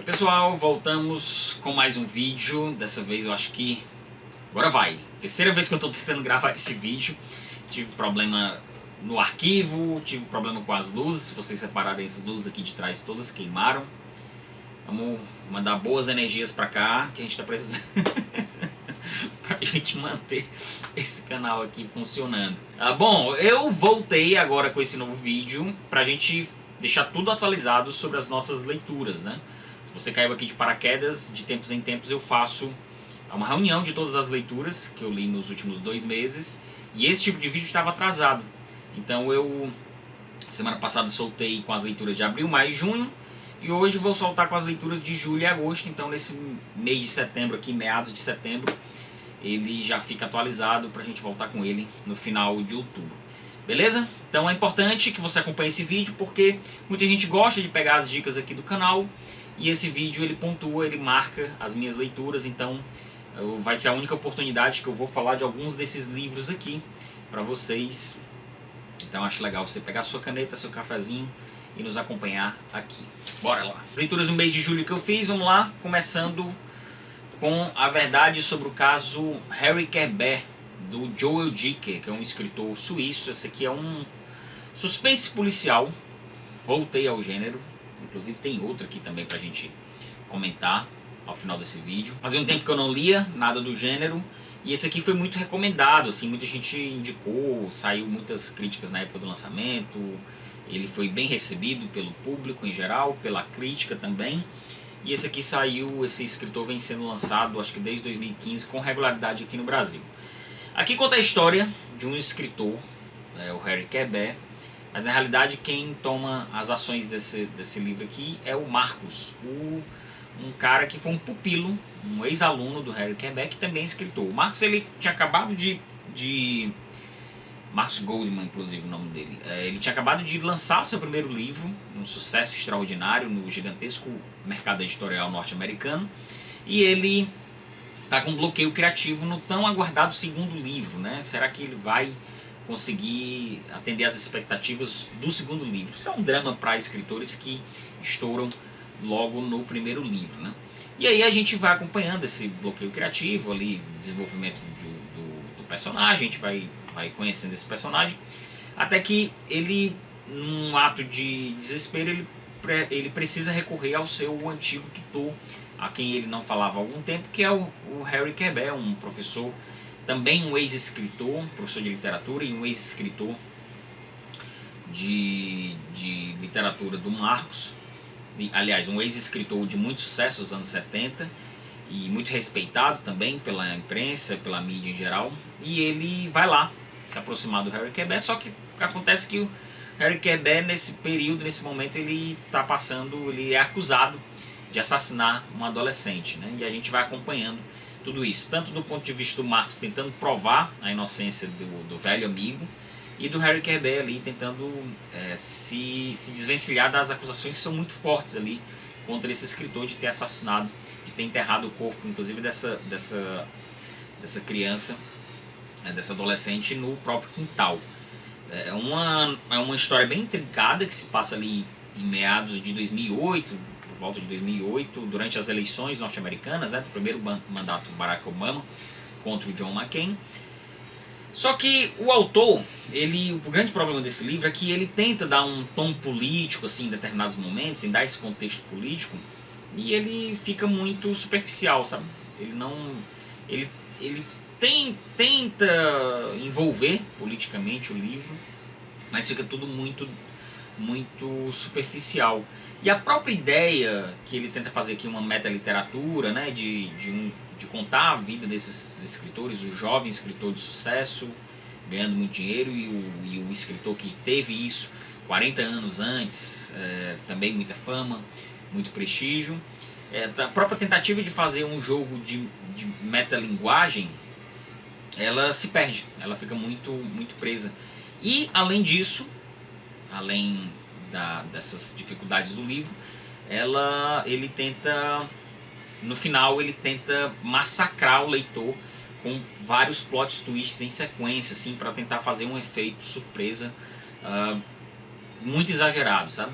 Pessoal, voltamos com mais um vídeo. Dessa vez eu acho que agora vai. Terceira vez que eu tô tentando gravar esse vídeo. Tive problema no arquivo, tive problema com as luzes. Se vocês separarem as luzes aqui de trás, todas queimaram. Vamos mandar boas energias pra cá, que a gente tá precisando pra gente manter esse canal aqui funcionando. Bom, eu voltei agora com esse novo vídeo pra gente deixar tudo atualizado sobre as nossas leituras, né? Se você caiu aqui de paraquedas, de tempos em tempos eu faço uma reunião de todas as leituras que eu li nos últimos 2 meses. E esse tipo de vídeo estava atrasado. Então eu, semana passada, soltei com as leituras de abril, maio e junho. E hoje vou soltar com as leituras de julho e agosto. Então nesse mês de setembro aqui, meados de setembro, ele já fica atualizado para a gente voltar com ele no final de outubro. Beleza? Então é importante que você acompanhe esse vídeo, porque muita gente gosta de pegar as dicas aqui do canal. E esse vídeo ele pontua, ele marca as minhas leituras. Então vai ser a única oportunidade que eu vou falar de alguns desses livros aqui para vocês. Então acho legal você pegar sua caneta, seu cafezinho e nos acompanhar aqui. Bora lá! Leituras do mês de julho que eu fiz, vamos lá. Começando com A Verdade sobre o Caso Harry Kerber, do Joel Dicker, que é um escritor suíço. Esse aqui é um suspense policial. Voltei ao gênero. Inclusive tem outro aqui também pra gente comentar ao final desse vídeo. Fazia um tempo que eu não lia nada do gênero. E esse aqui foi muito recomendado, assim, muita gente indicou, saiu muitas críticas na época do lançamento. Ele foi bem recebido pelo público em geral, pela crítica também. E esse aqui saiu, esse escritor vem sendo lançado, acho que desde 2015, com regularidade aqui no Brasil. Aqui conta a história de um escritor, o Harry Kerber. Mas na realidade quem toma as ações desse livro aqui é o Marcus, um cara que foi um pupilo, um ex-aluno do Harry Kerber, que também é escritor. O Marcus, ele tinha acabado de Marcus Goldman, inclusive o nome dele. Ele tinha acabado de lançar o seu primeiro livro, um sucesso extraordinário no gigantesco mercado editorial norte-americano. E ele está com um bloqueio criativo no tão aguardado segundo livro, né? Será que ele vai conseguir atender às expectativas do segundo livro? Isso é um drama para escritores que estouram logo no primeiro livro, né? E aí a gente vai acompanhando esse bloqueio criativo ali, desenvolvimento do personagem, a gente vai conhecendo esse personagem, até que ele, num ato de desespero, ele precisa recorrer ao seu antigo tutor, a quem ele não falava há algum tempo, que é o Harry Kerber, um professor, também um ex-escritor, professor de literatura e um ex-escritor de literatura do Marcos. Aliás, um ex-escritor de muito sucesso nos anos 70 e muito respeitado também pela imprensa, pela mídia em geral. E ele vai lá se aproximar do Harry Kerber, só que acontece que o Harry Kerber, nesse período, nesse momento, ele é acusado de assassinar uma adolescente, né? E a gente vai acompanhando tudo isso, tanto do ponto de vista do Marcos tentando provar a inocência do velho amigo, e do Harry Kerber ali tentando se desvencilhar das acusações que são muito fortes ali contra esse escritor de ter assassinado, de ter enterrado o corpo, inclusive dessa criança, dessa adolescente, no próprio quintal. É uma história bem intrincada que se passa ali em meados de 2008, por volta de 2008, durante as eleições norte-americanas, do primeiro mandato do Barack Obama contra o John McCain. Só que o autor, o grande problema desse livro é que ele tenta dar um tom político assim, em determinados momentos, em dar esse contexto político, e ele fica muito superficial, sabe? Ele tenta envolver politicamente o livro, mas fica tudo muito superficial. E a própria ideia que ele tenta fazer aqui, uma meta-literatura, né, de contar a vida desses escritores, o jovem escritor de sucesso, ganhando muito dinheiro, e o escritor que teve isso 40 anos antes, também muita fama, muito prestígio. A própria tentativa de fazer um jogo de metalinguagem, ela se perde, ela fica muito presa. E além disso, além dessas dificuldades do livro, ele tenta, no final, ele tenta massacrar o leitor com vários plot twists em sequência, assim, para tentar fazer um efeito surpresa muito exagerado, sabe?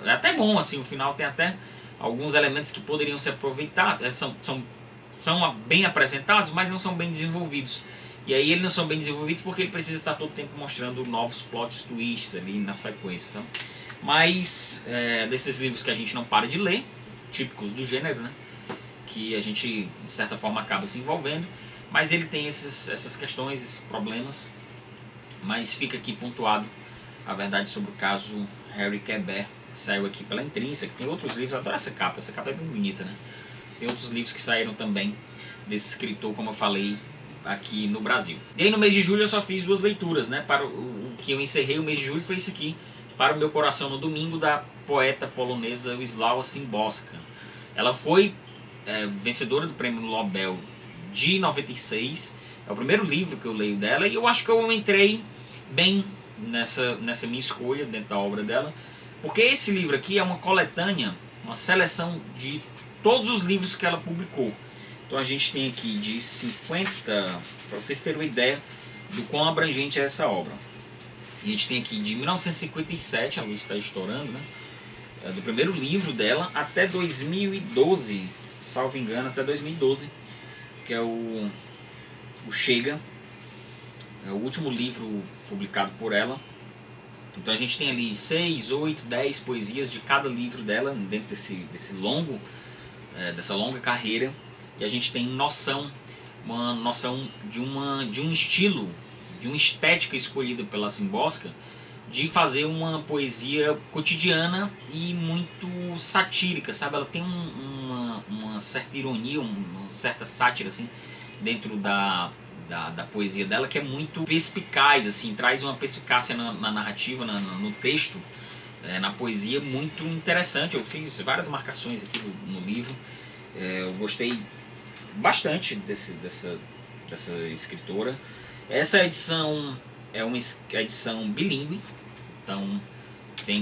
É até bom, assim, o final tem até alguns elementos que poderiam ser aproveitados, são bem apresentados, mas não são bem desenvolvidos. E aí eles não são bem desenvolvidos porque ele precisa estar todo tempo mostrando novos plot twists ali na sequência, sabe? Mas desses livros que a gente não para de ler, típicos do gênero, né? Que a gente de certa forma acaba se envolvendo, mas ele tem essas questões, esses problemas. Mas fica aqui pontuado a verdade sobre o caso Harry Quebert, que saiu aqui pela Intrínseca. Tem outros livros, eu adoro essa capa é bem bonita, né? Tem outros livros que saíram também desse escritor, como eu falei, aqui no Brasil. E aí no mês de julho eu só fiz 2 leituras, né? Para o que eu encerrei o mês de julho foi isso aqui, Para o Meu Coração no Domingo, da poeta polonesa Wisława Szymborska. Ela foi vencedora do Prêmio Nobel de 96, é o primeiro livro que eu leio dela, e eu acho que eu entrei bem nessa minha escolha dentro da obra dela, porque esse livro aqui é uma coletânea, uma seleção de todos os livros que ela publicou. Então a gente tem aqui de 50, para vocês terem uma ideia do quão abrangente é essa obra. E a gente tem aqui de 1957, a luz está estourando, né? Do primeiro livro dela até 2012, salvo engano, até 2012, que é o Chega, é o último livro publicado por ela. Então a gente tem ali 6, 8, 10 poesias de cada livro dela dentro dessa longa carreira, e a gente tem uma noção de um estilo, de uma estética escolhida pela Szymborska, de fazer uma poesia cotidiana e muito satírica, sabe? Ela tem uma certa ironia, uma certa sátira assim, dentro da poesia dela, que é muito perspicaz, assim, traz uma perspicácia na narrativa, no texto, na poesia, muito interessante. Eu fiz várias marcações aqui no livro, eu gostei bastante dessa escritora. Essa edição é uma edição bilíngue, então tem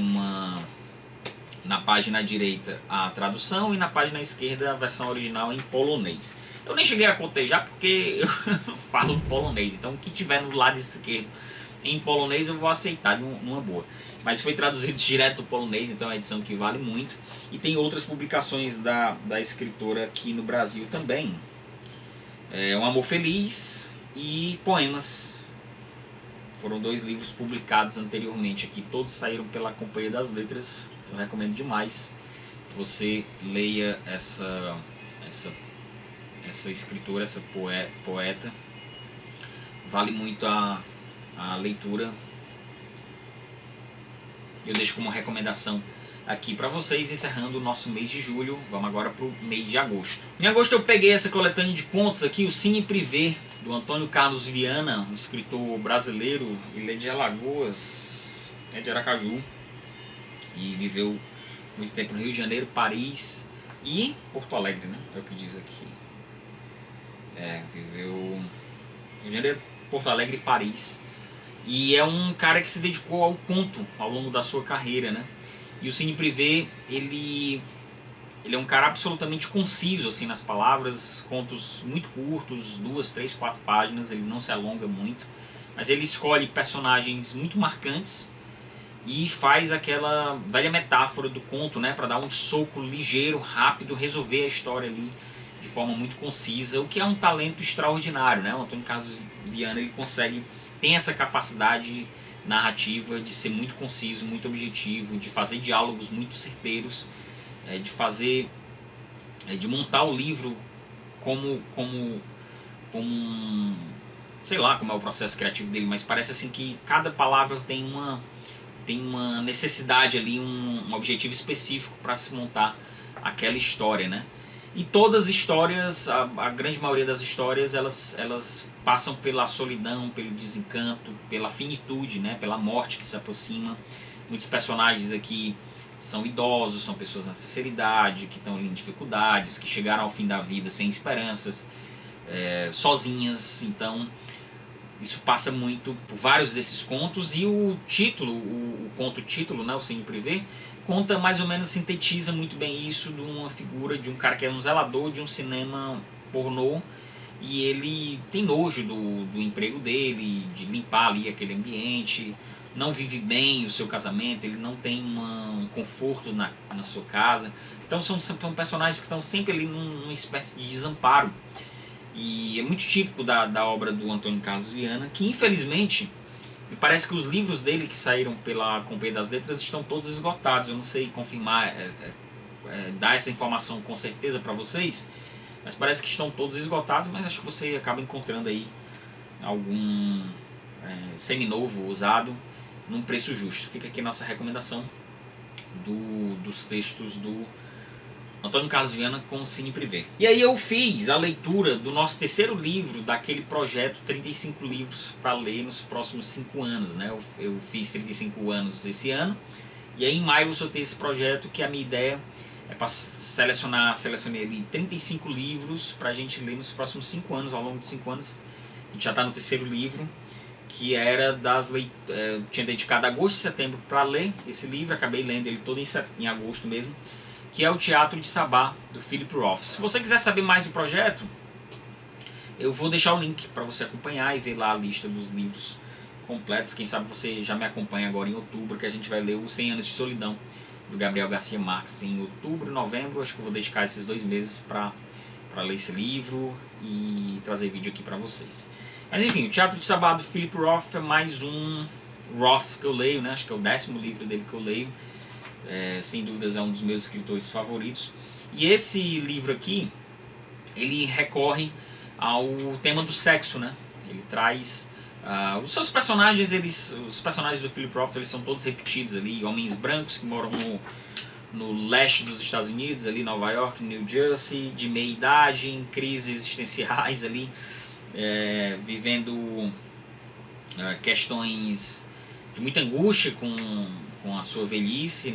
na página direita a tradução e na página esquerda a versão original em polonês. Eu nem cheguei a cotejar porque eu não falo polonês, então o que tiver no lado esquerdo em polonês eu vou aceitar numa boa. Mas foi traduzido direto do polonês, então é uma edição que vale muito. E tem outras publicações da escritora aqui no Brasil também. Um Amor Feliz e Poemas. Foram 2 livros publicados anteriormente aqui, todos saíram pela Companhia das Letras. Eu recomendo demais que você leia essa escritora, essa poeta. Vale muito a leitura. Eu deixo como recomendação aqui para vocês, encerrando o nosso mês de julho. Vamos agora para o mês de agosto. Em agosto eu peguei essa coletânea de contos aqui, o Cine Privé, do Antônio Carlos Viana, um escritor brasileiro. Ele é de Alagoas, é de Aracaju, e viveu muito tempo no Rio de Janeiro, Paris e Porto Alegre, né? É o que diz aqui. Viveu no Rio de Janeiro, Porto Alegre e Paris. E é um cara que se dedicou ao conto ao longo da sua carreira, né? E o Cine Privé, ele é um cara absolutamente conciso assim nas palavras, contos muito curtos, 2, 3, 4 páginas, ele não se alonga muito, mas ele escolhe personagens muito marcantes e faz aquela velha metáfora do conto, né, para dar um soco ligeiro, rápido, resolver a história ali de forma muito concisa, o que é um talento extraordinário, né? O Antônio Carlos Viana, ele tem essa capacidade narrativa de ser muito conciso, muito objetivo, de fazer diálogos muito certeiros, de montar o livro como sei lá como é o processo criativo dele, mas parece assim que cada palavra tem uma necessidade ali, um objetivo específico para se montar aquela história, né? E todas as histórias, a grande maioria das histórias, elas passam pela solidão, pelo desencanto, pela finitude, né? Pela morte que se aproxima. Muitos personagens aqui são idosos, são pessoas na terceira idade, que estão em dificuldades, que chegaram ao fim da vida sem esperanças, sozinhas. Então isso passa muito por vários desses contos. E o título, o conto título, né, o Cine Privé, conta mais ou menos, sintetiza muito bem isso, de uma figura de um cara que é um zelador de um cinema pornô, e ele tem nojo do emprego dele, de limpar ali aquele ambiente, não vive bem o seu casamento, ele não tem um conforto na sua casa. Então são personagens que estão sempre ali numa espécie de desamparo. E é muito típico da obra do Antônio Carlos Viana, que infelizmente, me parece que os livros dele que saíram pela Companhia das Letras estão todos esgotados. Eu não sei confirmar, dar essa informação com certeza para vocês, mas parece que estão todos esgotados, mas acho que você acaba encontrando aí algum seminovo, usado, num preço justo. Fica aqui a nossa recomendação dos textos do Antônio Carlos Viana com o Cine Privé. E aí eu fiz a leitura do nosso terceiro livro daquele projeto 35 livros para ler nos próximos 5 anos, né? Eu fiz 35 anos esse ano, e aí em maio eu soltei esse projeto, que a minha ideia é para selecionei ali 35 livros para a gente ler nos próximos 5 anos, ao longo de 5 anos. A gente já está no terceiro livro, que era tinha dedicado agosto e setembro para ler esse livro, acabei lendo ele todo em agosto mesmo, que é o Teatro de Sabá, do Philip Roth. Se você quiser saber mais do projeto, eu vou deixar o link para você acompanhar e ver lá a lista dos livros completos. Quem sabe você já me acompanha agora em outubro, que a gente vai ler o 100 Anos de Solidão, do Gabriel Garcia Marques, em outubro, novembro. Acho que eu vou dedicar esses 2 meses para ler esse livro e trazer vídeo aqui para vocês. Mas enfim, o Teatro de Sabá, do Philip Roth, é mais um Roth que eu leio, né? Acho que é o 10º livro dele que eu leio. Sem dúvidas é um dos meus escritores favoritos. E esse livro aqui, ele recorre ao tema do sexo, né? Ele traz os seus personagens, os personagens do Philip Roth, eles são todos repetidos ali, homens brancos que moram no leste dos Estados Unidos, ali Nova York, New Jersey, de meia idade, em crises existenciais ali, vivendo questões de muita angústia com a sua velhice,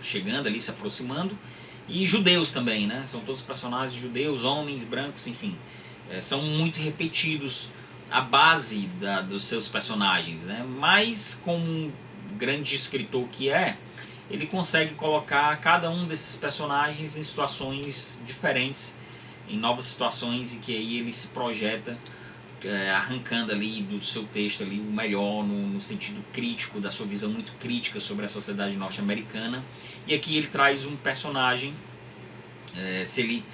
chegando ali, se aproximando. E judeus também, né? São todos personagens judeus, homens, brancos, enfim. São muito repetidos a base dos seus personagens, né? Mas como um grande escritor que ele consegue colocar cada um desses personagens em situações diferentes, em novas situações, e que aí ele se projeta arrancando ali do seu texto ali o melhor no sentido crítico, da sua visão muito crítica sobre a sociedade norte-americana. E aqui ele traz um personagem, se ele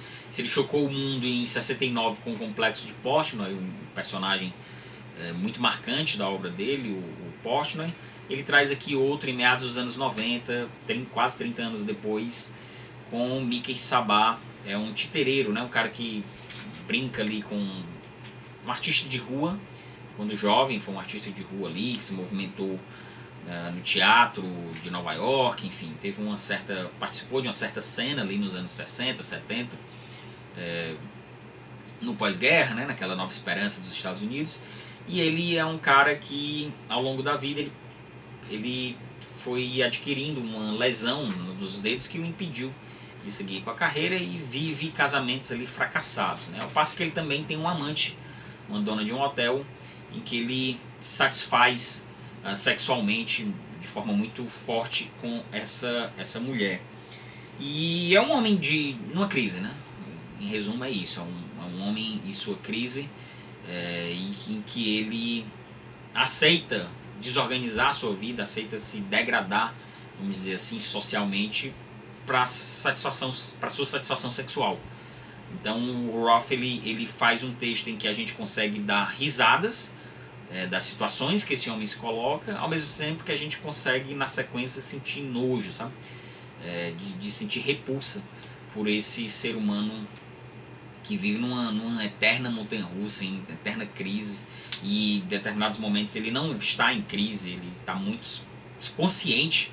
chocou o mundo em 69 com o Complexo de Portnoy, um personagem muito marcante da obra dele, o Portnoy, ele traz aqui outro em meados dos anos 90, quase 30 anos depois, com Mickey Sabá. É um titereiro, né? Um cara que brinca ali com um artista de rua, quando jovem foi um artista de rua ali, que se movimentou no teatro de Nova York, enfim, participou de uma certa cena ali nos anos 60, 70, no pós-guerra, né, naquela nova esperança dos Estados Unidos. E ele é um cara que, ao longo da vida, ele foi adquirindo uma lesão dos dedos que o impediu de seguir com a carreira, e vive casamentos ali fracassados, né? Ao passo que ele também tem um amante, uma dona de um hotel, em que ele se satisfaz sexualmente de forma muito forte com essa mulher. E é um homem numa crise, né? Em resumo é isso, é um homem em sua crise, em que ele aceita desorganizar a sua vida, aceita se degradar, vamos dizer assim, socialmente, para sua satisfação sexual. Então o Roth ele faz um texto em que a gente consegue dar risadas das situações que esse homem se coloca, ao mesmo tempo que a gente consegue na sequência sentir nojo, sabe? De sentir repulsa por esse ser humano que vive numa eterna montanha-russa, em eterna crise, e em determinados momentos ele não está em crise, ele está muito consciente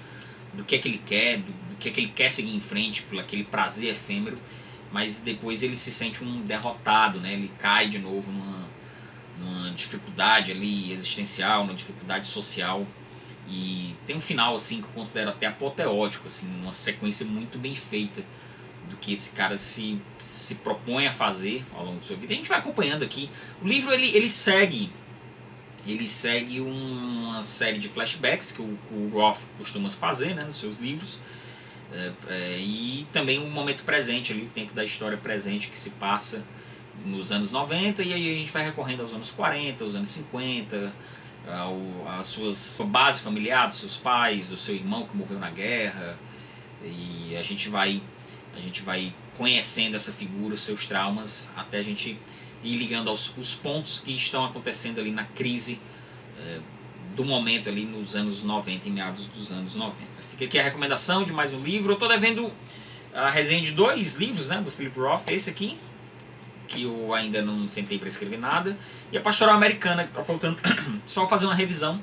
do que é que ele quer, do que é que ele quer seguir em frente, por aquele prazer efêmero, mas depois ele se sente um derrotado, né? Ele cai de novo numa dificuldade ali existencial, numa dificuldade social, e tem um final assim que eu considero até apoteótico, assim, uma sequência muito bem feita do que esse cara se propõe a fazer ao longo da sua vida. A gente vai acompanhando aqui. O livro ele segue uma série de flashbacks que o Roth costuma fazer, né, nos seus livros, e também um momento presente ali, o tempo da história presente que se passa nos anos 90, e aí a gente vai recorrendo aos anos 40, aos anos 50, a sua base familiar, dos seus pais, do seu irmão que morreu na guerra, e a gente vai conhecendo essa figura, os seus traumas, até a gente ir ligando os pontos que estão acontecendo ali na crise do momento ali nos anos 90, em meados dos anos 90. Fica aqui a recomendação de mais um livro. Eu estou devendo a resenha de 2 livros, né, do Philip Roth, esse aqui, que eu ainda não sentei para escrever nada, e a Pastoral Americana, que está faltando só fazer uma revisão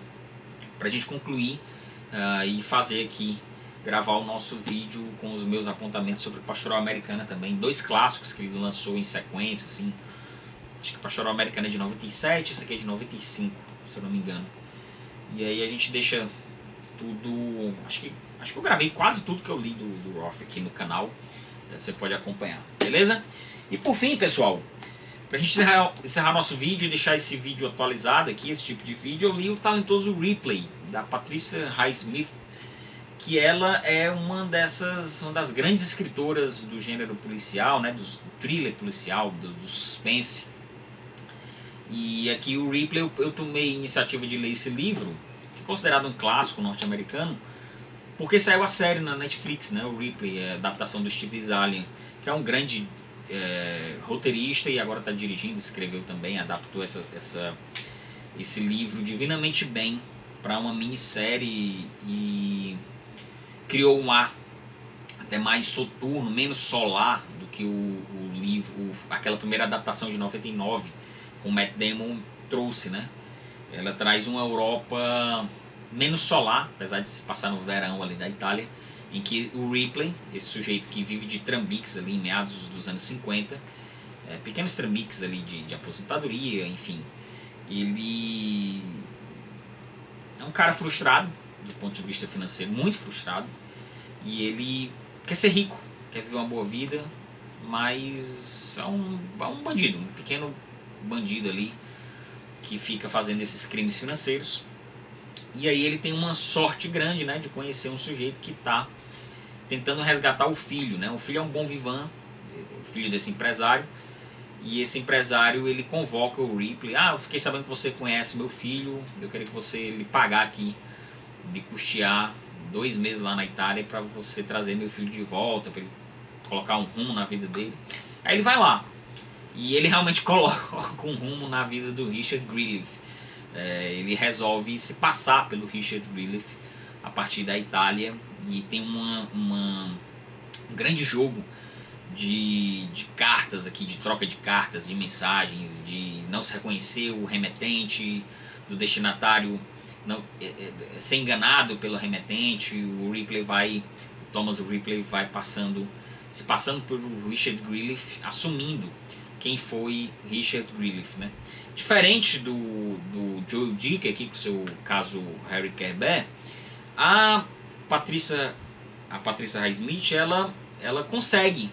para a gente concluir e fazer aqui, gravar o nosso vídeo com os meus apontamentos sobre Pastoral Americana também. 2 clássicos que ele lançou em sequência, assim. Acho que Pastoral Americana é de 97, esse aqui é de 95, se eu não me engano. E aí a gente deixa tudo... Acho que eu gravei quase tudo que eu li do Roth aqui no canal. Você pode acompanhar, beleza? E por fim, pessoal, pra gente encerrar nosso vídeo e deixar esse vídeo atualizado aqui, esse tipo de vídeo, eu li o talentoso Ripley, da Patricia Highsmith, que ela é uma das grandes escritoras do gênero policial, né, do thriller policial, do suspense. E aqui o Ripley, eu tomei a iniciativa de ler esse livro, que é considerado um clássico norte-americano, porque saiu a série na Netflix, né, o Ripley, a adaptação do Steve Zalian, que é um grande roteirista e agora está dirigindo, escreveu também, adaptou esse livro divinamente bem para uma minissérie e criou um ar até mais soturno, menos solar do que o livro, aquela primeira adaptação de 99 com Matt Damon trouxe, né? Ela traz uma Europa menos solar, apesar de se passar no verão ali da Itália, em que o Ripley, esse sujeito que vive de trambiques ali em meados dos anos 50, pequenos trambiques ali de aposentadoria, enfim, ele é um cara frustrado do ponto de vista financeiro, muito frustrado, e ele quer ser rico, quer viver uma boa vida, mas é um bandido, um pequeno bandido ali que fica fazendo esses crimes financeiros. E aí ele tem uma sorte grande, né, de conhecer um sujeito que está tentando resgatar o filho, né? O filho é um bom vivant, o filho desse empresário, e esse empresário ele convoca o Ripley. Eu fiquei sabendo que você conhece meu filho, eu queria que você lhe pagar aqui, me custear 2 meses lá na Itália para você trazer meu filho de volta, para ele colocar um rumo na vida dele. Aí ele vai lá, e ele realmente coloca um rumo na vida do Richard Griehliffe. Ele resolve se passar pelo Richard Griehliffe a partir da Itália, e tem um grande jogo de cartas aqui, de troca de cartas, de mensagens, de não se reconhecer o remetente, do destinatário não ser enganado pelo remetente. Thomas Ripley vai se passando por Richard Griehliffe, assumindo quem foi Richard Griehliffe, né? Diferente do Joe Dick aqui com o seu caso Harry Kerber, a Patricia Highsmith, ela consegue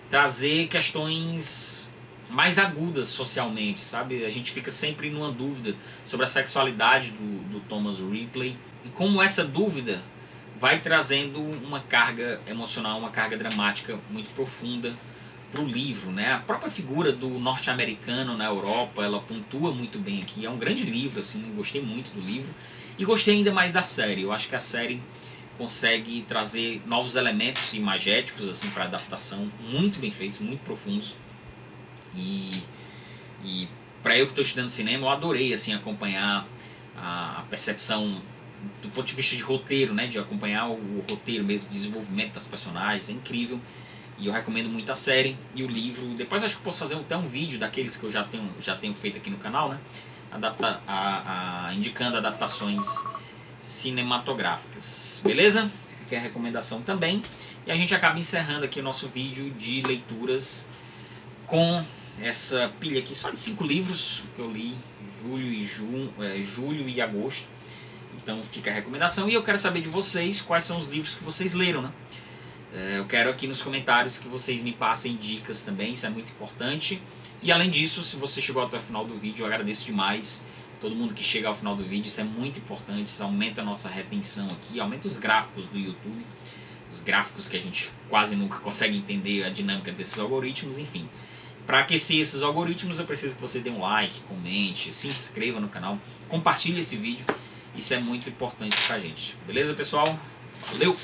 trazer questões mais agudas socialmente, sabe? A gente fica sempre numa dúvida sobre a sexualidade do Thomas Ripley, e como essa dúvida vai trazendo uma carga emocional, uma carga dramática muito profunda para o livro, né? A própria figura do norte-americano na Europa, ela pontua muito bem aqui. É um grande livro, assim, gostei muito do livro e gostei ainda mais da série. Eu acho que a série consegue trazer novos elementos imagéticos assim para adaptação, muito bem feitos, muito profundos. E para eu que estou estudando cinema, eu adorei assim acompanhar a percepção do ponto de vista de roteiro, né? De acompanhar o roteiro mesmo, o desenvolvimento das personagens, é incrível. E eu recomendo muito a série e o livro. Depois acho que eu posso fazer até um vídeo daqueles que eu já tenho feito aqui no canal, né? Indicando adaptações cinematográficas. Beleza? Fica aqui a recomendação também. E a gente acaba encerrando aqui o nosso vídeo de leituras com essa pilha aqui só de 5 livros que eu li julho e agosto. Então fica a recomendação. E eu quero saber de vocês quais são os livros que vocês leram, né? Eu quero aqui nos comentários que vocês me passem dicas também, isso é muito importante. E além disso, se você chegou até o final do vídeo, eu agradeço demais. Todo mundo que chega ao final do vídeo, isso é muito importante, isso aumenta a nossa retenção aqui, aumenta os gráficos do YouTube, os gráficos que a gente quase nunca consegue entender a dinâmica desses algoritmos, enfim. Para aquecer esses algoritmos, eu preciso que você dê um like, comente, se inscreva no canal, compartilhe esse vídeo. Isso é muito importante pra gente. Beleza, pessoal? Valeu!